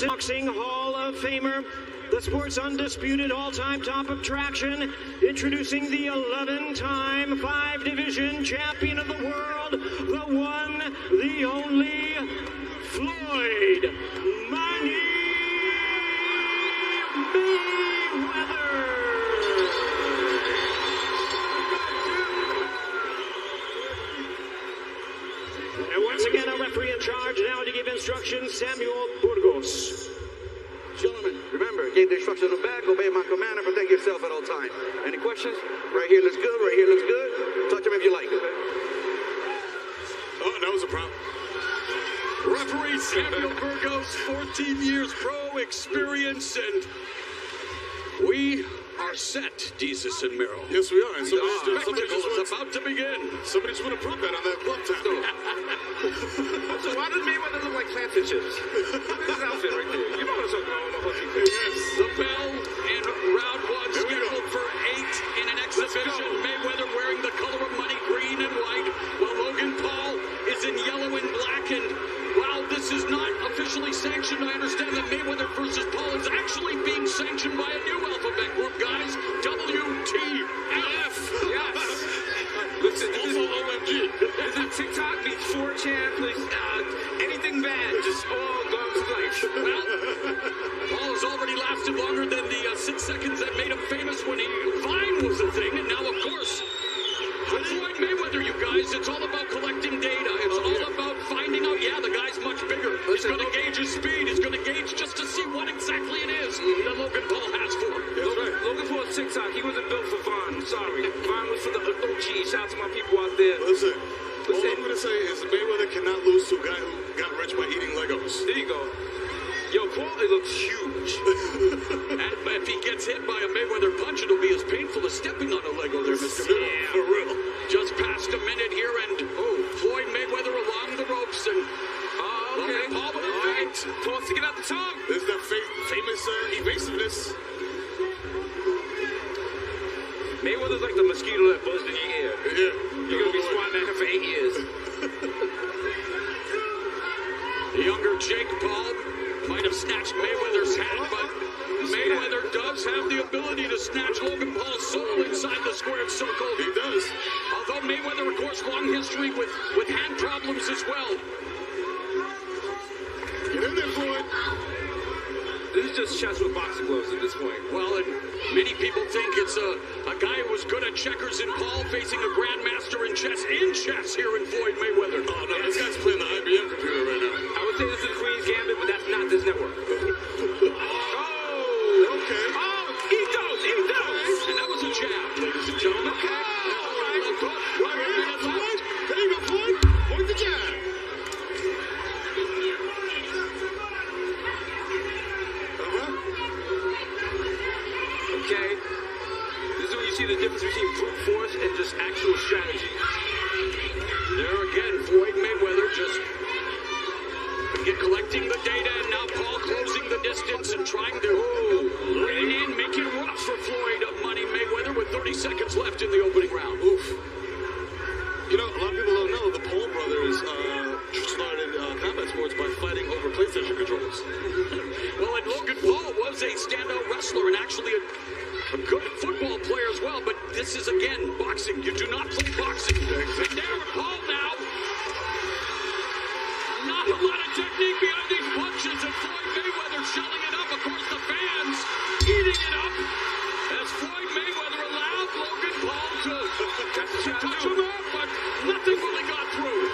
Boxing Hall of Famer, the sport's undisputed all-time top attraction, introducing the 11-time 5-division champion of the world, the one, the only, Floyd Mayweather. And once again, a referee in charge now to give instructions, Samuel Burgos. Gentlemen, remember, gave the instructions on the back, obey my command, and protect yourself at all times. Any questions? Right here looks good, right here looks good. Touch them if you like. Oh, that was a problem. Referee Samuel Burgos, 14 years pro experience, and we are set, Jesus and Merrill. Yes, we are. And The spectacle is about to begin. Somebody just want to prop that on that glove tap. So why does Mayweather look like Clancy chips? This outfit right there. You know what's going on. Yes. The bell in round one, scheduled for 8 in an exhibition. Mayweather wearing the color of money, green and white, while Logan Paul is in yellow and black. And while this is not officially sanctioned, I understand that Mayweather versus Paul is actually being sanctioned by a new alphabet group, guys. WTF. Yes. Listen, also OMG. This is TikTok meets 4chan, please. Anything bad, just all dogs life. Well, Paul has already lasted longer than the 6 seconds that made him famous when Vine was a thing. And now, of course, with Floyd Mayweather, you guys, it's all about collecting data. It's all about finding out, yeah, the guy's much bigger. He's going to gauge his speed. He's going to gauge just to see what exactly it is that Logan Paul has for him. Logan Paul's TikTok, he wasn't built for Vine. I'm sorry. Vine was for the OG. Shout out to my people out there. Listen, all I'm going to say is Mayweather cannot lose to a guy who got rich by eating Legos. There you go. Yo, Paul, it looks huge. And if he gets hit by a Mayweather punch, it'll be as painful as stepping on a Lego there, Mr. Miller. Yeah, for real. Just past a minute here, and Floyd Mayweather along the ropes, and Okay. Logan Paul with a feint. Paul sticking out the tongue. There's that famous evasiveness. Mayweather's like the mosquito that buzzed in your ear. Yeah. You're going to be swatting at him for 8 years. The younger Jake Paul might have snatched Mayweather's hat, but Mayweather does have the ability to snatch Logan Paul's soul inside the squared circle. He does. Although Mayweather, of course, long history with hand problems as well. Get in there, Floyd. This is just chess with boxing gloves at this point. Well, and many people think it's a guy who was good at checkers in Paul facing a grandmaster in chess here in Floyd Mayweather. Oh, no, this guy's playing the IBM computer right now. I would say this is Queen's Gambit, but that's not this network. Okay. Oh, eat those. And that was a jab, ladies and gentlemen. Okay. All right. Floyd. There you go, Floyd. Point the jab. Okay. This is when you see the difference between brute force and just actual strategy. There again, Floyd Mayweather just collecting the data, and now Paul closing the distance and trying to lean in, make it rough for Floyd of Money Mayweather with 30 seconds left in the opening round. Oof. You know, a lot of people don't know the Paul brothers started combat sports by fighting over PlayStation controllers. Well, and Logan Paul was a standout wrestler and actually a good football player as well, but this is, again, boxing. You do not play boxing. And there, Paul now. Not a lot of technique behind these punches, and Floyd Mayweather shelling it up. Of course, the fans eating it up as Floyd Mayweather allowed Logan Paul to touch him up, but nothing really got through.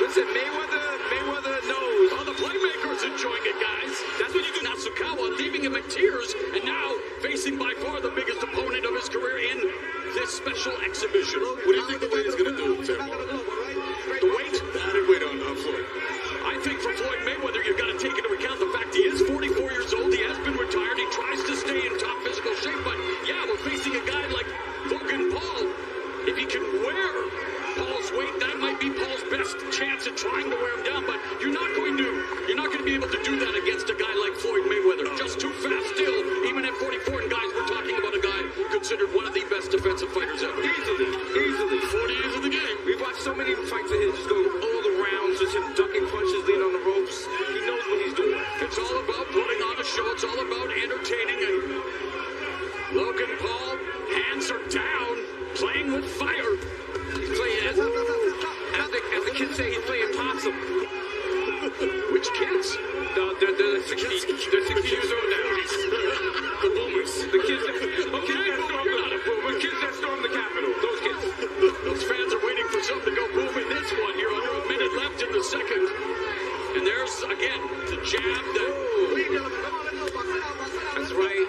Listen, Mayweather knows. Oh, the playmaker's enjoying it, guys. That's what you do. Nasukawa leaving him in tears, and now facing by far the biggest opponent of his career in this special exhibition. What do you think the weight is going to do, Tim? The weight? The added weight on Floyd. I think for Floyd Mayweather, you've got to take into account the fact he is 44 years old. He has been retired. He tries to stay in top physical shape, but yeah, we're facing a guy like Logan Paul. If he can wear Paul's weight, that might be Paul's best chance at trying to wear him down, but you're not going to be able to do that against a guy like Floyd Mayweather. Just too fast still, even at 44. And guys, we're talking about a guy considered one of the best defensive fighters ever. Easily. 40 years of the game. We've watched so many fights of his just going all around, just him ducking punches, leaning on the ropes. He knows what he's doing. If They're 60 years old now. The boomers. The kids that stormed the Capitol. Those kids. Those fans are waiting for something to go boom in this one here. Under a minute left in the second. And there's, again, the jab that... That's right.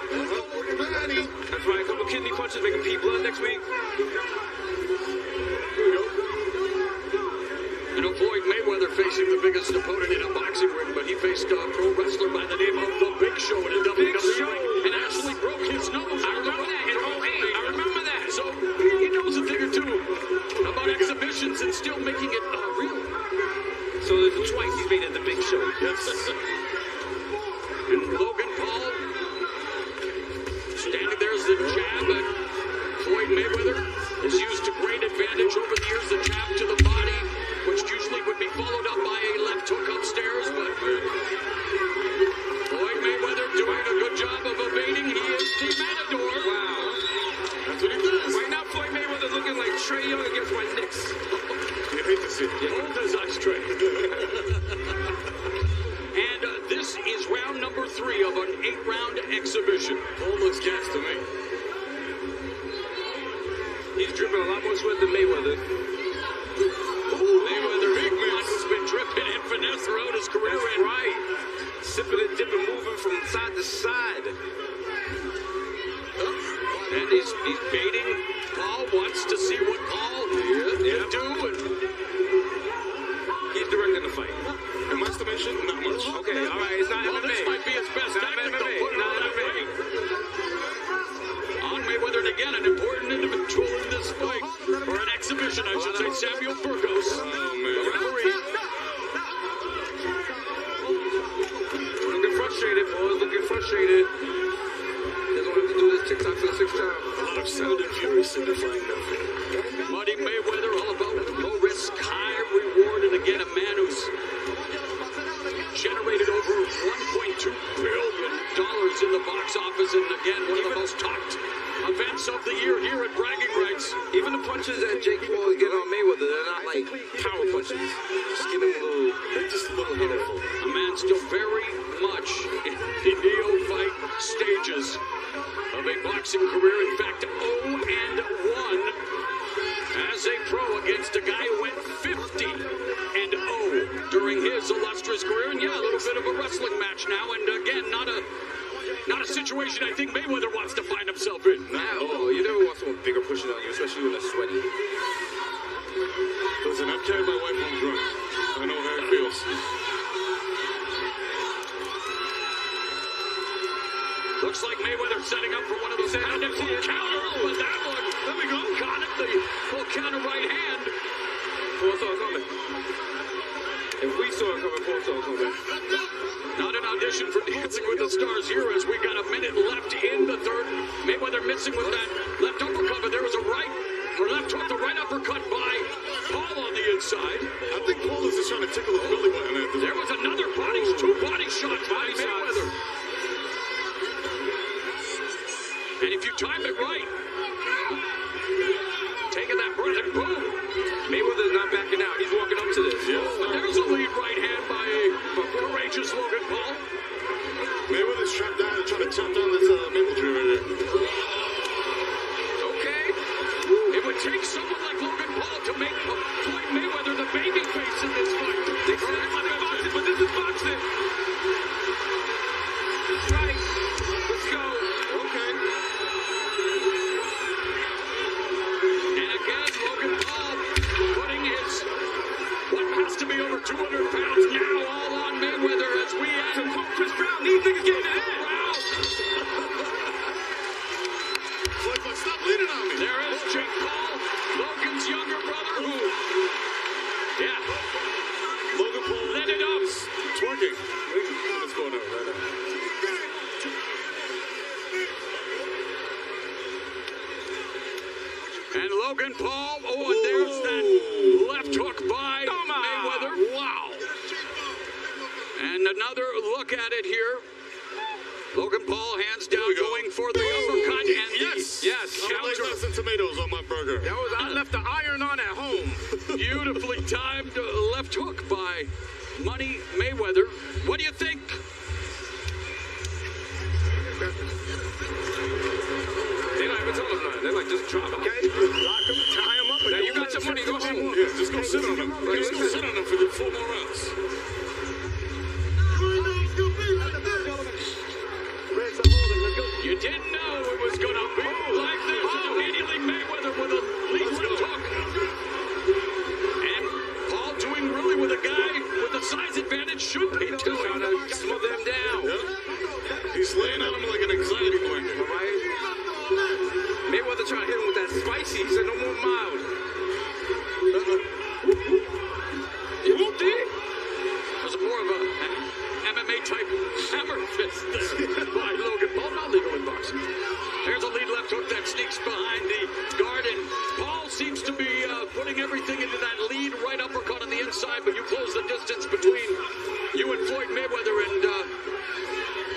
That's right. A couple kidney punches making pee blood next week. You know, Floyd Mayweather facing the biggest opponent in a boxing ring, but he faced a pro wrestler by the name of The Big Show in a WWE and actually broke his nose. I remember that in 08. I remember that. So he knows a thing or two about exhibitions and still making it real. So there's twice he's made it The Big Show. Yes. And Logan Paul standing there as the jab at Floyd Mayweather has used to great advantage over the years. The jab to the body, which usually would be followed up by a left hook upstairs, but Floyd Mayweather doing a good job of evading. He is the Matador. Wow. That's what he does. Right now, Floyd Mayweather looking like Trey Young against my Knicks. You hate to see it. Old as ice tray. And this is round number 3 of an 8-round exhibition. Paul looks gas to me. He's dripping a lot more sweat than Mayweather. Mayweather, big man, who's been dripping in finesse throughout his career. That's right. Sipping and dipping, moving from side to side. And he's baiting. Paul wants to see what Paul can do. And He's directing the fight. In my estimation, not much. Okay, all right. It's not well, MMA. this might be his best Not tactic. MMA. They'll put it Not on that MMA. way. On Mayweather, and again, an important individual in this fight, or an exhibition, I should say, Samuel Burgos. Oh, The man. referee. Looking frustrated, boys. Looking frustrated. Doesn't want to do this TikTok for the 6th time. A lot of sound and fury signifying nothing. Muddy Mayweather, all about low risk, high reward, and again, a man who's generated over $1.2 billion in the box office, and again, one of the most talked events of the year here at Bragging Rights. Even the punches that Jake Paul is getting on Mayweather, they're not like power punches. Just give him a little, They're just a little handful. A man still very much in the neophyte stages of a boxing career. In fact, 0-1 as a pro against a guy who went 50-0 during his illustrious career. And yeah, a little bit of a wrestling match now. And again, not a situation I think Mayweather wants to find himself in. oh, you never want someone bigger pushing on you, especially when they're sweaty. Listen, I've carried my wife home drunk. I know how it feels. Looks like Mayweather setting up for one of those pounded full counters, but that one, there we go, caught it, the full counter right hand. Paul saw it coming. If we saw it coming, Paul saw it coming. Not an audition for Dancing with the Stars here as we got a minute left in the third. Mayweather missing with that left uppercut, but there was a left hook, the right uppercut by Paul on the inside. I think Paul is just trying to tickle his belly button at this There was another two body shots by Mayweather. And if you time it right, taking that breath and boom. Mayweather's not backing out. He's walking up to this. But there's a lead right hand by a courageous Logan Paul. Mayweather's strapped down and trying to chop down this maple tree right there. Okay. It would take someone like Logan Paul to make Floyd Mayweather the baby face in this fight. They said it's not boxing, but this is boxing. That's right. Let's go. Okay. And again, Logan Paul putting his, what has to be over 200 pounds now all on Mayweather as we end. Chris Brown, these niggas getting in. Floyd, stop leaning on me. There is Jake Paul, Logan's younger brother, who, yeah, Logan Paul lit it up. twerking. What's going on right now? And Logan Paul, and there's that left hook by Mayweather. Wow. And another look at it here. Logan Paul hands down going for the uppercut. And Yes. yes, I like counter. less tomatoes on my burger. That was, I left the iron on at home. Beautifully timed left hook by Money Mayweather. What do you think? hammer fist there by Logan Paul. Not legal in boxing. There's a lead left hook that sneaks behind the guard, and Paul seems to be putting everything into that lead right uppercut on the inside, but you close the distance between you and Floyd Mayweather, and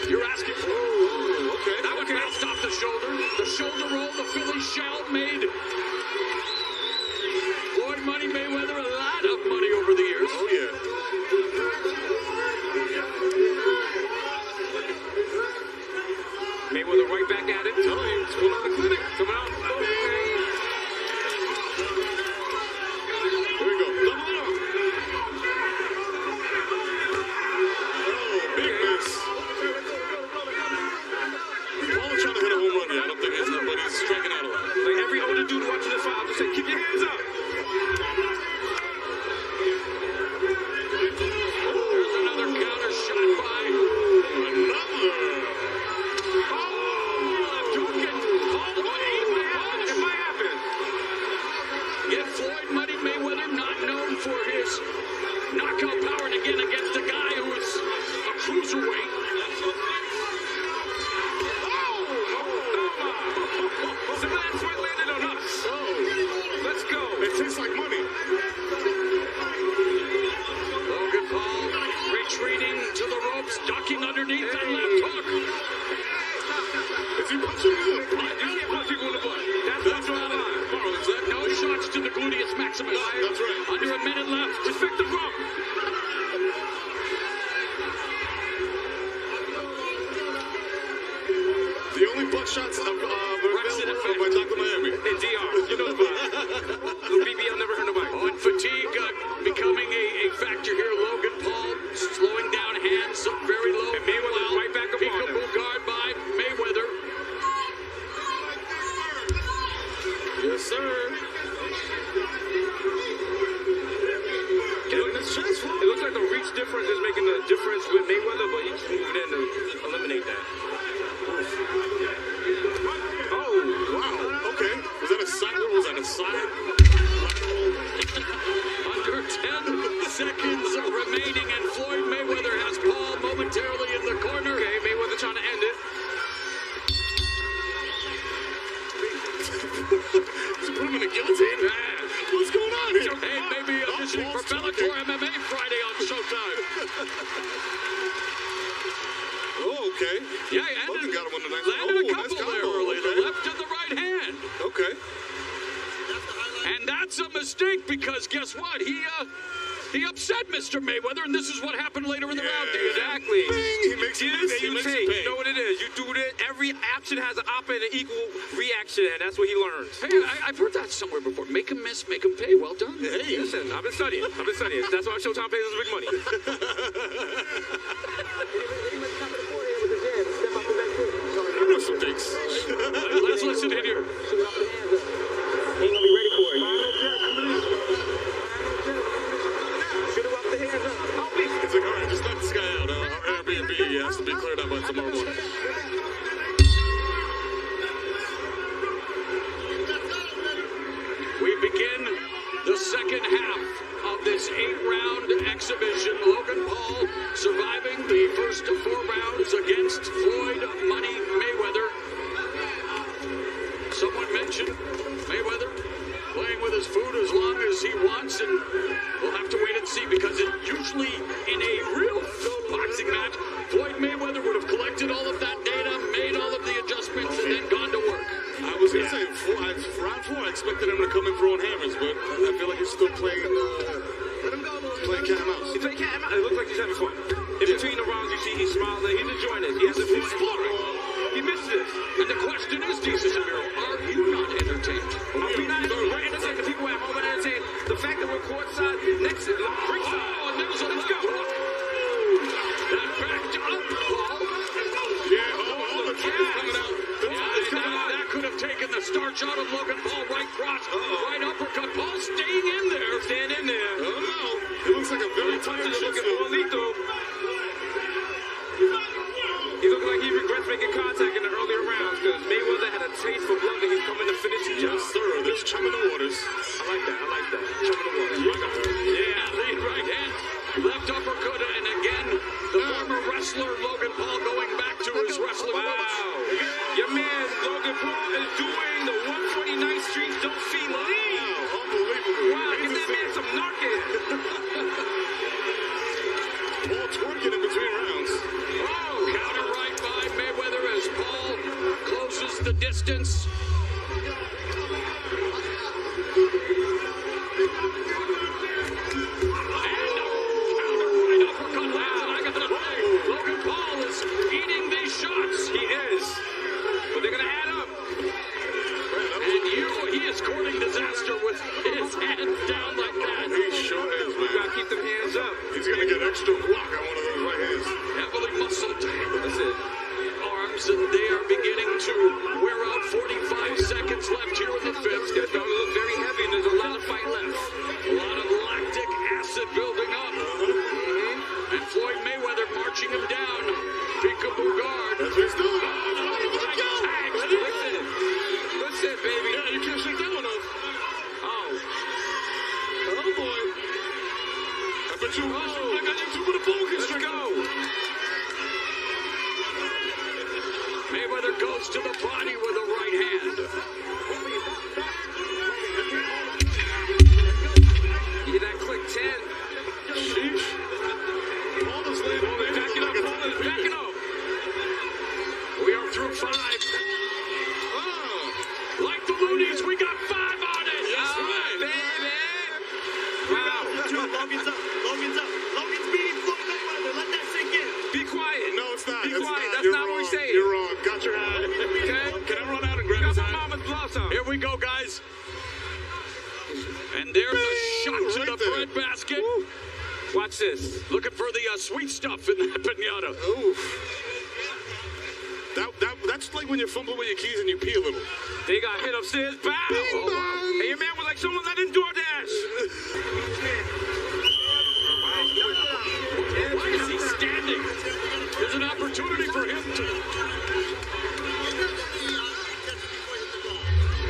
you're asking for... Oh, okay. That one bounced off the shoulder. The shoulder roll, the Philly shell made Floyd Money Mayweather a lot of money over the years. Oh, yeah. Mayweather right back at it. Tell me, it's going on the clinic. Coming out. There we go. Double it up. Oh, big miss. Paul is trying to hit a home run here. I don't think he's not, but he's striking out a lot. Like every older dude watching this fight, I'll just say, keep your hands up. There's another counter shot by... Another. Floyd Money Mayweather, not known for his knockout power, and again against a guy who is a cruiserweight. Some of that sweat landed on us. Let's go. It tastes like money. Logan Paul retreating to the ropes, ducking underneath that left hook. Is he punching you? You can't punch people in the butt. That's That's right. No shots to the gluteus maximus. That's right. Under a minute left. respect the rope. The only butt shots of available by Dr. Miami. And DR, you know about it. Little BBL never heard nobody. Oh, and fatigue becoming a factor here. Logan Paul slowing down hands very low. And Mayweather's right back up on him. Peekaboo guard by Mayweather. Yes, sir. Get in his chest, It looks like the reach difference is making a difference with Mayweather, but he's moving in to eliminate that. Oh, wow. Okay. Was that a side? What was that? A side? Under 10 seconds remaining, and Floyd Mayweather has Paul momentarily in the corner. Okay, Mayweather trying to end it. Did you put him in a guillotine? What's going on here? Hey, maybe auditioning for Bellator MMA Friday on Showtime. Oh, okay. Yeah, he Logan got him on the next landed a nice couple combo. there early, Okay. the left and the right hand. Okay. And that's a mistake because guess what? He upset Mr. Mayweather, and this is what happened later in the round. Exactly. Bing! He makes you miss. He You makes take. you pay. You know what it is. You do that. Every action has an opposite and equal reaction, and that's what he learns. Hey, I've heard that somewhere before. Make him miss, make him pay. Well done. Hey, listen, I've been studying. That's why Showtime pays us big money. I know some things. Let's listen in here. Ain't gonna be ready for it. Shoot him up the hands up. I'll be. It's like, all right, just let this guy out. Our Airbnb has to be cleared up by tomorrow morning. We begin the second half of this 8-round exhibition. Logan Paul surviving the first 4 rounds against Floyd Money Mayweather. Someone mentioned Mayweather playing with his food as long as he wants, and we'll have to wait and see because it usually in a real boxing match, Floyd Mayweather would have collected all of that data, made all of the adjustments, and then gone to work. I was going to say, round 4, I expected him to come in throwing hammers, but I feel like he's still playing cat and mouse. He's playing cat and mouse. It looks like he's having fun. In between the rounds, you see he's smiling. He's enjoying this. He has to exploring. He missed this. And the question is, Jesus and Miro, are you not entertained? Are we not entertained? The people at home are entertained. The fact that we're courtside, next to ringside. Oh, and there's a Let's go. That backed up, Paul. Yeah, all the truth coming out. That could have taken the starch out of Logan Paul. Right cross, right uppercut. Paul staying in there. Stand in there. Oh, no. He looks like a very tired He's looking shit. more lethal. He looked like he regrets making contact in the earlier rounds because Mayweather had a taste for blood and he's coming to finish the job. Yes, sir. There's chum in the waters. I like that. Chum in the waters. Yeah, lead right hand, left uppercut, and again, the former wrestler Logan Paul Paul going back to his wrestling roots. Your man Logan Paul is doing the 149th Street Don't See Leave. Wow, unbelievable. Wow, give that man some knocking. Paul twerking in between rounds. Oh, counter right by Mayweather as Paul closes the distance. Logan Paul is eating these shots. He is. But they're going to add up. And he is courting disaster with his hands down like that. He sure is, You got man. to keep them hands up. He's going to get extra guac on one of those right hands. Heavily muscled That's it. arms, and they are beginning to wear out. 45 seconds left here in the fifth. They're going to look very heavy, and there's a lot of fight left. A lot of lactic acid building up. And Floyd Mayweather marching him down. Peekaboo guard. That's what he's doing. Listen, baby. Yeah, you can't shake that one off. Oh. Oh, boy. I bet you like on YouTube with a phone Let's constrictor. go. Mayweather goes to the body with a right hand. You hear that click 10? Sheesh. Paul is laying on there. Back it up, Paul is backing up. We are through 5. Like the Loonies, we got 5 on it. That's right. Baby. Wow. Logan's up. Logan's up. Logan's beating Floyd Mayweather. Let that sink in. Be quiet. No, it's not. Be It's quiet. not. That's You're not wrong. what we say. You're wrong. Got your hat. Okay? Can I run out and grab You his got my hat? mama's gloves on. Here we go, guys. And there's a shot to Right the there. bread basket. Watch this. Looking for the sweet stuff in that pinata. Oof. That's like when you're fumbling with your keys and you pee a little. They got hit upstairs. Bow. Bing bong. And your man was like, someone let in DoorDash. Why is he standing? There's an opportunity for him to.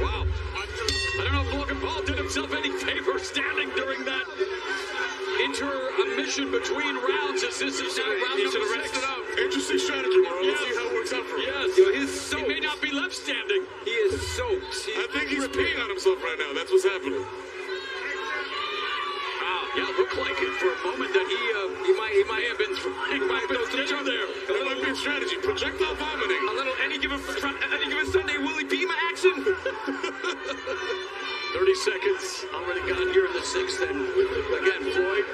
Wow. I don't know if Logan Paul did himself any favor standing during that intermission between rounds, as this is now round He should number have 6. rested up. Interesting strategy, Mauro. Let's see how it works out for him. Yes. Yo, he's He may not be left standing. He is soaked. I think he's peeing on himself right now. That's what's happening. Yeah, looked like it for a moment that he might have been throwing my potential there. That might be a strategy. Projectile vomiting. A little any given Sunday Willie Beamer action. 30 seconds already gone here in the 6th, and again, Floyd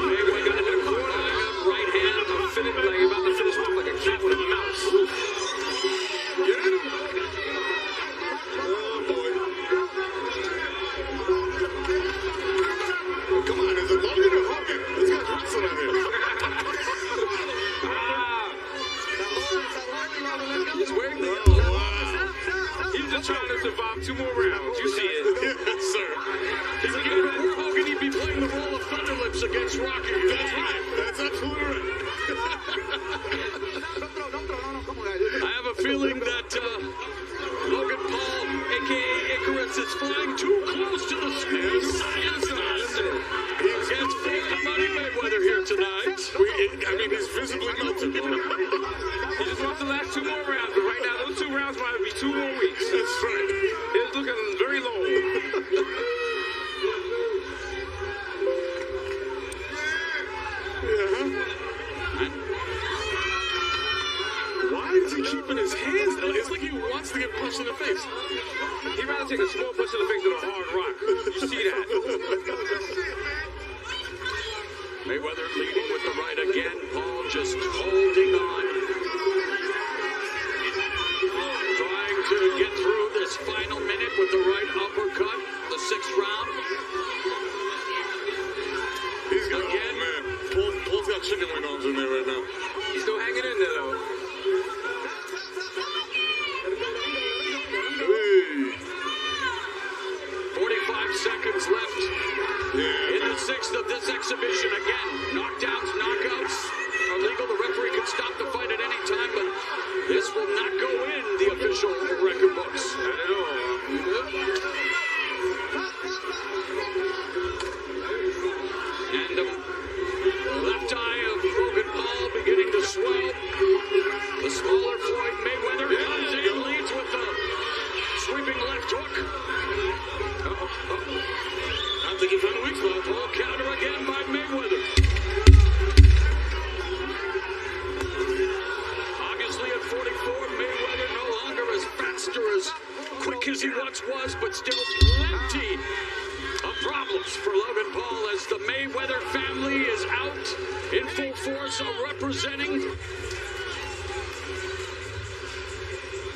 Mayweather in the corner, right hand. Like you're about to finish off like a cat with a mouse. Get him. Oh, boy. Come on, is it Logan or Hogan? This guy's wrestling out here. He's wearing the Oh, wow. He's just trying to survive 2 more rounds. You see it. Yes, sir. If he gave it more Hogan, he'd be playing the role of Thunderlips against Rocky. That's right. That's absolutely right. I have a feeling that Logan Paul, a.k.a. Icarus, is flying too close to the screen. Against Floyd Money Mayweather here tonight. I mean, he's visibly melted. He just wants the last 2 more rounds, but right now those 2 rounds might be 2 more weeks. That's right. It's looking very low. Why is he keeping his hands down? It's like he wants to get punched in the face. He'd rather take a small punch in the face than a hard rock. You see that? Mayweather leading with the right again. Paul just holding on. Trying to get through this final minute with the right uppercut. The 6th round. He's got, Again. oh man, Paul's got chicken wing arms in there right now. He's still hanging in there, though. Hey. 45 seconds left Yeah. in the 6th of this exhibition. Again, knockdowns, knockouts are legal. The referee can stop the fight at any time, but this will not go in the official record books. Not at all. as he once was, but still plenty of problems for Logan Paul as the Mayweather family is out in full force of representing.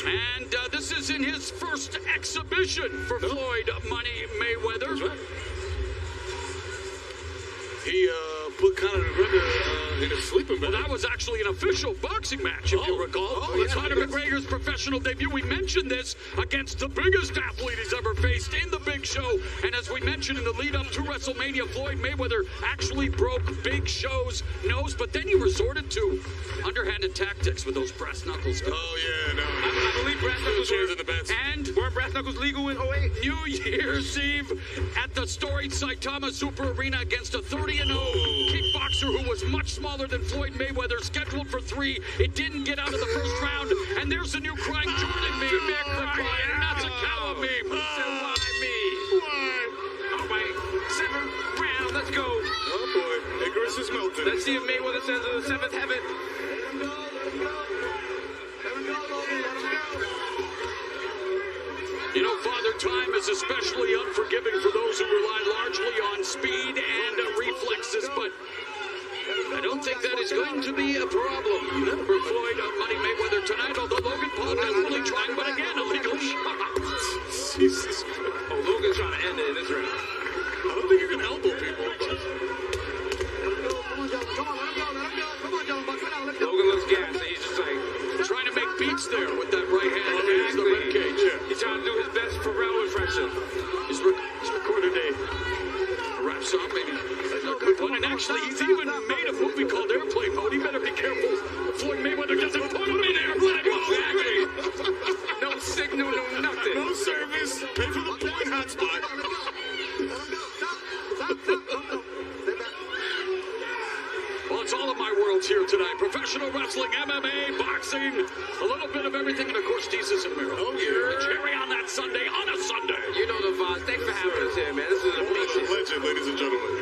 And this is in his first exhibition for Floyd Money Mayweather. That's right. He put Conor McGregor in his sleeping bag. Well, that was actually an official boxing match, if you recall. Yeah, Conor McGregor's professional debut. We mentioned this against the biggest athlete he's ever faced in the Big Show. And as we mentioned in the lead-up to WrestleMania, Floyd Mayweather actually broke Big Show's nose, but then he resorted to underhanded tactics with those brass knuckles. Oh, yeah, no. I believe brass knuckles Chairs in the beds. And weren't brass knuckles legal in 08? New Year's Eve at the storied Saitama Super Arena against a 30-0 kickboxer who was much smaller than Floyd Mayweather, scheduled for 3. It didn't get out of the first round, and there's the new crying Jordan meme. Crying Natsukawa meme. Why me? All right, 7th round, let's go. Oh, boy. Icarus is melting. Let's see if Mayweather says in the 7th heaven. You know, Father Time is especially unforgiving for those who rely largely on speed and reflexes, but I don't think that is going to be a problem for Floyd Money Mayweather tonight, although Logan Paul desperately trying, but again, a legal shot. Jesus Christ. Oh, Logan's trying to end it in this round. I don't think you can elbow people, but... Logan looks gassed, and he's just like... Trying to make beats there with that right hand against the rib cage. He's trying to do his best Pharrell impression. He's recorded a rap song, maybe a good one. And actually, he's even made a movie called Airplane Mode. He better be careful. Floyd Mayweather doesn't put him in airplane mode. No signal, no nothing. No service. Pay for the point hotspot. Well, it's all of my worlds here tonight. Professional wrestling, MMA, boxing, a little bit of everything, and of course, Jesus and Miro. Oh, yeah. Cherry on that Sunday, on a Sunday. You know the vibes. Thanks for having us here, man. This is What a amazing. legend, ladies and gentlemen.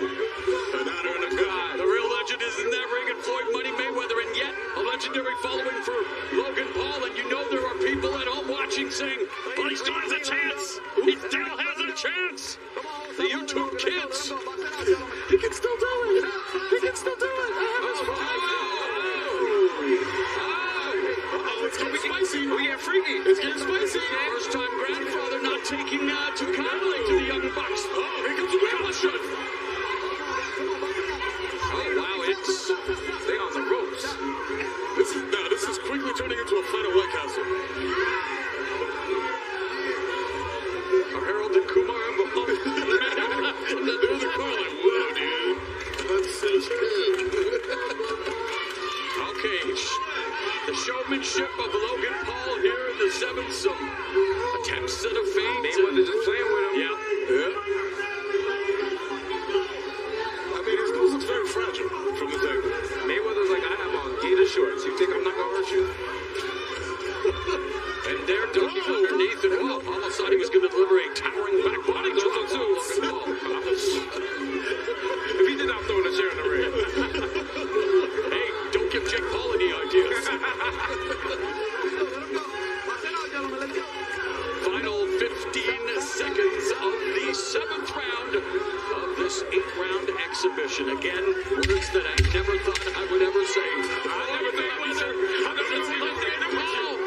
An honor and a God. The real legend is in that ring and Floyd Money Mayweather, and yet a legendary following for Logan Paul. And you know there are people at home watching saying, but he still has a chance. He still has a chance. The YouTube kids. He can still do it. He can still do it. It's getting spicy. We get freaky. It's getting spicy. First time grandfather not taking too kindly to the young bucks. Oh, here comes the revolution. Oh, wow, it's... They on the ropes. This is quickly turning into a fight at White Castle. Are Harold and Kumar involved? There's a car like, whoa, dude. That's so good. Okay, the showmanship of Logan Paul here in the 7th. Some attempts at a feint. Mayweather just playing with him. Yeah. Yeah. I mean, his nose looks very fragile from this angle. Mayweather's like, I have on gator shorts. You think I'm not gonna hurt you? And there, ducking underneath it. Oh, almost thought he was going to deliver a towering back body drop to Logan Paul. If he did not throw in a chair in the ring. Hey, don't give Jake Paul any ideas. Final 15 seconds of the 7th round of this 8-round exhibition. Again, words that I never thought I would ever say. I never thought I would say. How does it feel to Logan Paul?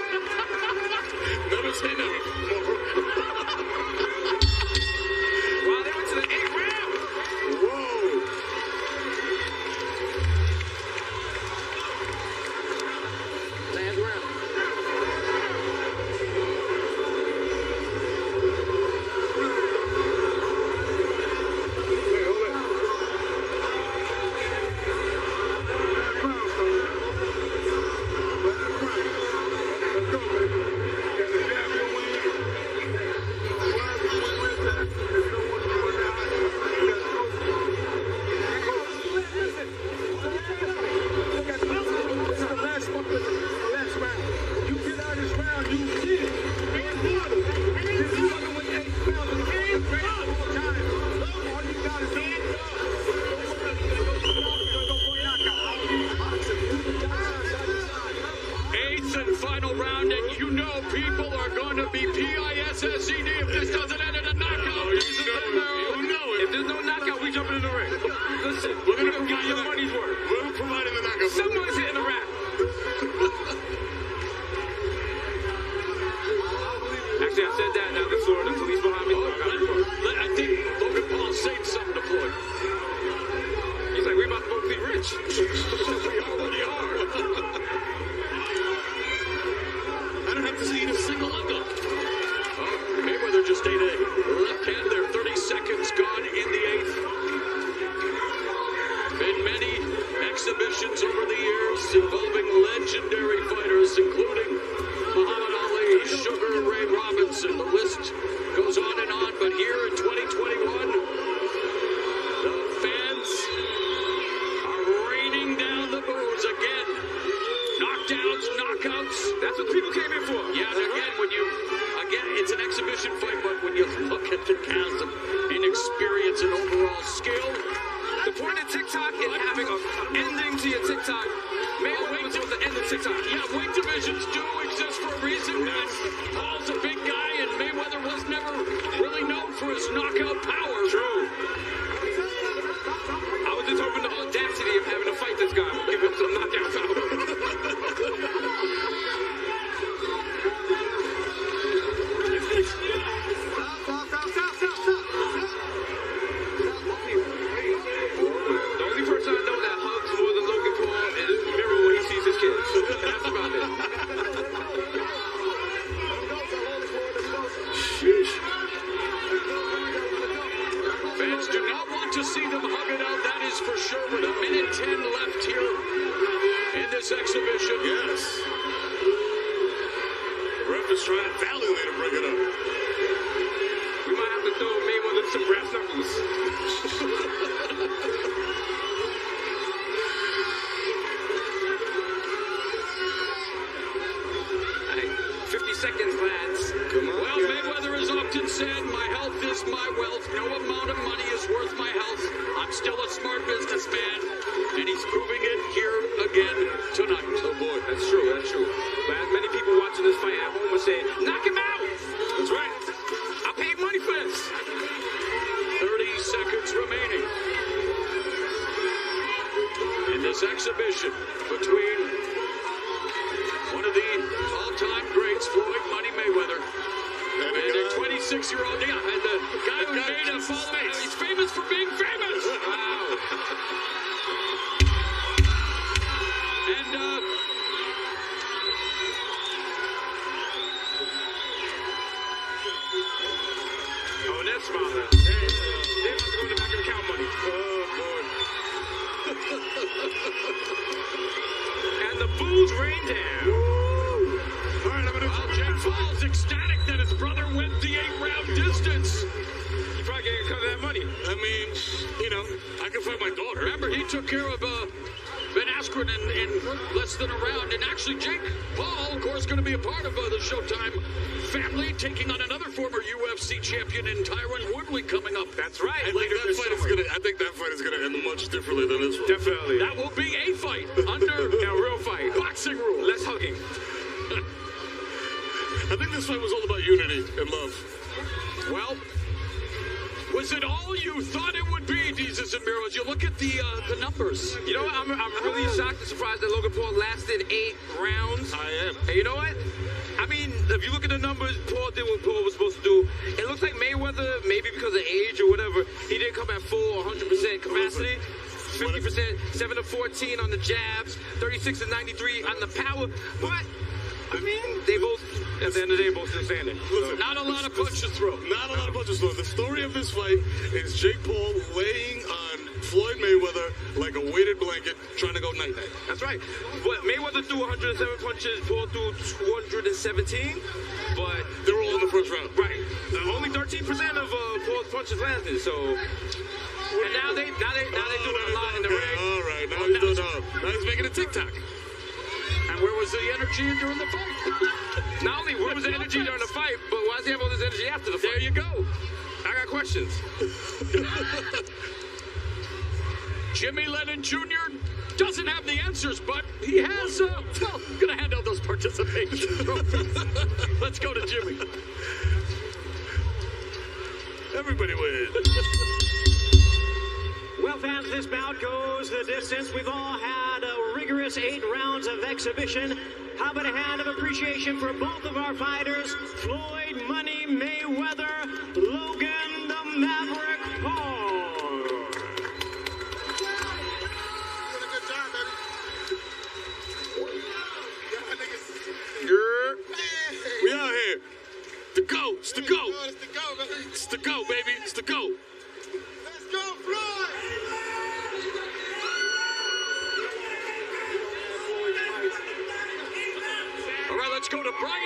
Never say never. Wow, they went to the 8th round. Whoa. Last round. Hey, hold it. Let's go, baby. Got the jab your wing. This is the last round. and final round, and you know people are going to be P-I-S-S-E-D if this doesn't end in a knockout. You know it. If there's no knockout, we jumping in the ring. Listen, We're we're gonna gonna get your money's worth. We're providing the knockout. Someone's hitting the rap. Actually, I said that. Now the police behind me. I think Logan Paul's saying something to Floyd. He's like, we're about to both be rich. We already are. I don't have to see a single underdog. Mayweather just ate a left hand there. 30 seconds gone in the 8th. Been many exhibitions over the years involving legendary fighters, including Muhammad Ali, Sugar Ray Robinson. The list goes on and on. But here in 2021, the fans are raining down the boos again. Knockdowns, knockouts. That's what people came in for. Yeah, and again, it's an exhibition fight, but when you look at the chasm in experience and overall skill, The point of TikTok is having an ending to your TikTok. Mayweather was supposed to end the TikTok. yeah, weight divisions do exist for a reason. And Paul's a big guy, and Mayweather was never really known for his knockout power. True. I was just hoping the audacity of having to fight this guy would give him some knockout power. The only person I know that hugs more than Logan Paul is Miro when he sees his kids. That's about it. Fans do not want to see them hug it out, that is for sure. With a minute 10 left here in this exhibition. Yes. The ref is trying valiantly to break it up. We might have to throw Mayweather some brass knuckles. Hey, 50 seconds, lads. Come on. Well, Mayweather has often said, my health is my wealth. No amount of money is worth my health. I'm still a smart businessman. And he's proving it here again tonight. Oh boy. That's true, that's true. But as many people watching this fight at home are saying, knock him out! That's right. I paid money for this! 30 seconds remaining in this exhibition between one of the all-time greats, Floyd "Money" Mayweather, and a 26-year-old, and the guy who made a following. He's famous for being famous. Wow. And Oh, and that's smiling. They're about to go in the back and count money. And the boos rain down. All right, I'm gonna. well, Jake Paul's ecstatic that his brother went the 8-round distance. You probably can't cover that money. I mean, you know, I can fight my daughter. Remember, he took care of Ben Askren in less than a round. And actually, Jake Paul, of course, going to be a part of the Showtime family, taking on another former UFC champion in Tyron Woodley coming up. That's right. I think that fight is gonna end much differently than this one. Definitely. That will be a fight under A real fight. boxing rules. Less hugging. I think this fight was all about unity and love. Well, was it all you thought it would be, Jesus and Miro? As you look at the numbers. You know what? I'm really shocked and surprised that Logan Paul lasted 8 rounds. I am. And you know what? I mean, if you look at the numbers, Paul did what Paul was supposed to do. It looks like Mayweather, maybe because of age or whatever, he didn't come at full 100% capacity. 50%, 7 of 14 on the jabs, 36 of 93 on the power. But, I mean, they both, at the end of the day, both still standing. Listen, Not a lot of punches thrown. not a lot of punches thrown. The story of this fight is Jake Paul laying on Floyd Mayweather like a weighted blanket, trying to go night-night. That's right. But Mayweather threw 107 punches, Paul threw 217, but They were all in the first round. right, only 13% of Paul's punches landed. So, and now they do it a lot in the ring. All right, now he's doing now he's making a TikTok. And where was the energy during the fight? Not only where was the energy during the fight, but why does he have all this energy after the fight? There you go. I got questions. Jimmy Lennon Jr. doesn't have the answers, but he has, well, I'm going to hand out those parts. participation trophy. Let's go to Jimmy. Everybody wins. Well, fans, this bout goes the distance. We've all had a rigorous 8 rounds of exhibition. How about a hand of appreciation for both of our fighters, Floyd Money Mayweather, Logan the Maverick Paul. We out here. The GOAT. It's the GOAT. It's the GOAT, baby. It's the GOAT. Let's go, Floyd! All right, let's go to Brian